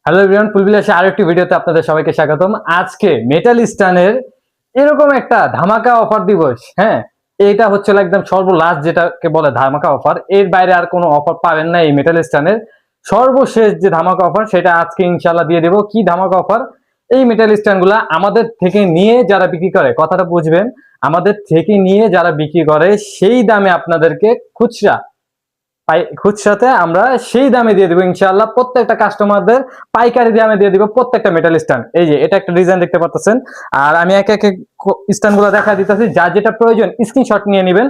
Hello everyone, ফুলবিলাসে আরেকটি ভিডিওতে আপনাদের সবাইকে স্বাগতম। আজকে মেটাল স্টানের এরকম একটা ধামাকা অফার দিবস। হ্যাঁ, এটা হচ্ছে একদম সর্বলাস্ট যেটাকে বলে ধামাকা অফার। এর বাইরে আর কোনো অফার পাবেন না এই মেটাল স্টানের। সর্বশেষ যে ধামাকা অফার সেটা আজকে ইনশাল্লাহ দিয়ে দেবো। কি ধামাকা অফার? এই মেটাল স্ট্যান্ড গুলা আমাদের থেকে নিয়ে যারা বিক্রি করে, কথাটা বুঝবেন, আমাদের থেকে নিয়ে যারা বিক্রি করে সেই দামে আপনাদেরকে খুচরাতে আমরা সেই দামে দিয়ে দিব ইনশাআল্লাহ। প্রত্যেকটা কাস্টমারদের পাইকারি দামে দিয়ে দিব প্রত্যেকটা মেটাল স্ট্যান্ড। এই যে এটা একটা ডিজাইন দেখতে পাচ্ছেন, আর আমি একে একে স্ট্যান্ড গুলো দেখা দিতেছি। যার যেটা প্রয়োজন স্ক্রিনশট নিয়ে নেবেন।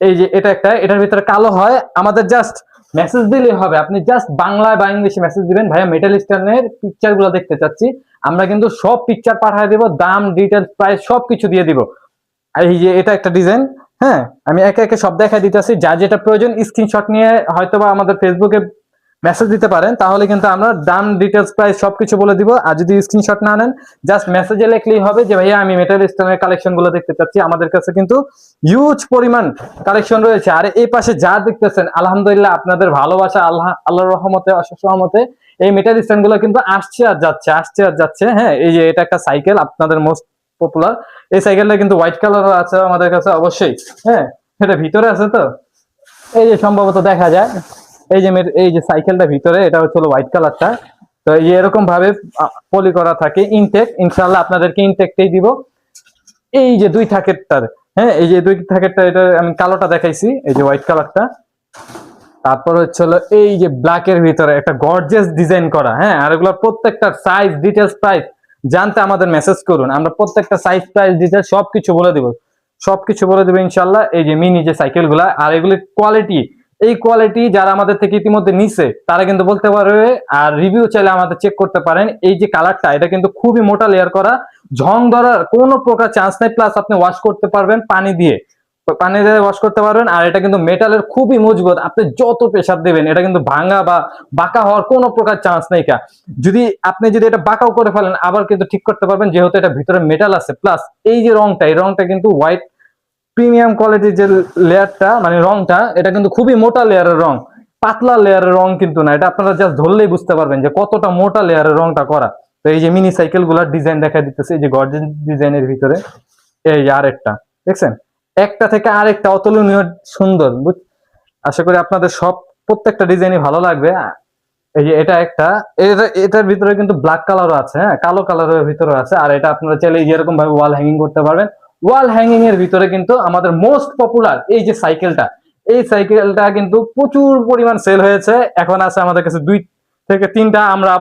এই যে এটা একটা, এটার ভিতরে কালো হয়, আমাদের জাস্ট মেসেজ দিলেই হবে। আপনি জাস্ট বাংলায় বা ইংলিশে মেসেজ দিবেন, ভাইয়া মেটাল স্ট্যান্ডের পিকচার গুলো দেখতে চাচ্ছি। আমরা কিন্তু সব পিকচার পাঠিয়ে দিব, দাম, ডিটেলস, প্রাইস সবকিছু দিয়ে দিব। এই যে এটা একটা ডিজাইন। হ্যাঁ, আমি একে একে সব দেখা দিতেছি। যা যেটা প্রয়োজন স্ক্রিনশট নিয়ে হয়তোবা আমাদের ফেসবুকে মেসেজ দিতে পারেন, তাহলে কিন্তু আমরা দাম, ডিটেলস, প্রাইস সবকিছু বলে দিব। আর যদি স্ক্রিনশট না নেন, জাস্ট মেসেজে লিখলেই হবে যে ভাইয়া আমি মেটাল স্টোনের কালেকশন গুলো দেখতে চাচ্ছি। আমাদের কাছে কিন্তু হিউজ পরিমাণ কালেকশন রয়েছে। আর এই পাশে যা দেখতেছেন, আলহামদুলিল্লাহ আপনাদের ভালোবাসা, আল্লাহর রহমতে, অশেষ রহমতে এই মেটাল স্ট্যান্ড গুলো কিন্তু আসছে আর যাচ্ছে। হ্যাঁ, এই যে এটা একটা সাইকেল, আপনাদের মোস্ট পপুলার। এই সাইকেলটা কিন্তু হোয়াইট কালার আছে আমাদের কাছে অবশ্যই। হ্যাঁ, এটা ভিতরে আছে তো, এই যে সম্ভবত দেখা যায়। এই যে সাইকেলটা ভিতরে, এটা হচ্ছে হোয়াইট কালারটা। তো এই যে এরকম ভাবে পলি করা থাকে ইনটেক। ইনশাআল্লাহ আপনাদেরকে ইনটেকটাই দিব। এই যে দুই থাকেরটার, হ্যাঁ, এই যে দুই থাকেরটা, এটা আমি কালোটা দেখাইছি, এই যে হোয়াইট কালারটা। তারপর হচ্ছে হলো এই যে ব্ল্যাকের ভিতরে একটা গর্জিয়াস ডিজাইন করা। হ্যাঁ, আর এগুলো প্রত্যেকটা সাইজ, ডিটেলস, প্রাইস জানতে আমাদের মেসেজ করুন। আমরা প্রত্যেকটা সাইজ, প্রাইস, ডিটেলস সবকিছু বলে দিব ইনশাআল্লাহ। এই যে মিনি যে সাইকেল গুলা, আর এগুলির কোয়ালিটি, এই কোয়ালিটি যারা আমাদের থেকে ইতিমধ্যে নিছে তারা কিন্তু বলতে পারবে। আর রিভিউ চাইলে আমাদের চেক করতে পারেন। এই যে কালারটা, এটা কিন্তু খুবই মোটা লেয়ার করা, ঝং ধরার কোনো প্রকার চান্স নেই। প্লাস আপনি ওয়াশ করতে পারবেন পানি দিয়ে ওয়াশ করতে পারবেন। আর এটা কিন্তু মেটালের খুবই মজবুত, আপনি যত প্রেসার দেবেন এটা কিন্তু ভাঙা বা বাঁকা হওয়ার কোনো প্রকার চান্স নেই। আপনি যদি এটা বাঁকাও করে ফেলেন, আবার কিন্তু ঠিক করতে পারবেন, যেহেতু এটা ভিতরে মেটাল আছে। প্লাস এই যে রংটা, এই রংটা কিন্তু হোয়াইট প্রিমিয়াম কোয়ালিটির যে লেয়ারটা, মানে রংটা, এটা কিন্তু খুবই মোটা লেয়ারের রং, পাতলা লেয়ারের রং কিন্তু না। এটা আপনারা জাস্ট ধরলেই বুঝতে পারবেন যে কতটা মোটা লেয়ারের রংটা করা। তো এই যে মিনি সাইকেল গুলার ডিজাইন দেখা দিতেছে, এই যে গর্জিয়াস ডিজাইনের ভিতরে এই যে আরেকটা দেখছেন, একটা থেকে আরেকটা অতুলনীয় সুন্দর। আশা করি আপনাদের প্রত্যেকটা ডিজাইনই ভালো লাগবে। এই যে এটা একটা, এটার ভিতরে কিন্তু ব্ল্যাক কালারও আছে, হ্যাঁ, কালো কালারের ভিতরে আছে। আর এটা আপনারা চাইলে এরকম ভাবে ওয়াল হ্যাঙ্গিং করতে পারবেন। ওয়াল হ্যাঙ্গিং এর ভিতরে কিন্তু আমাদের মোস্ট পপুলার এই যে সাইকেলটা, এই সাইকেলটা কিন্তু প্রচুর পরিমাণ সেল হয়েছে। এখন আছে আমাদের কাছে 2 থেকে 3টা। আমরা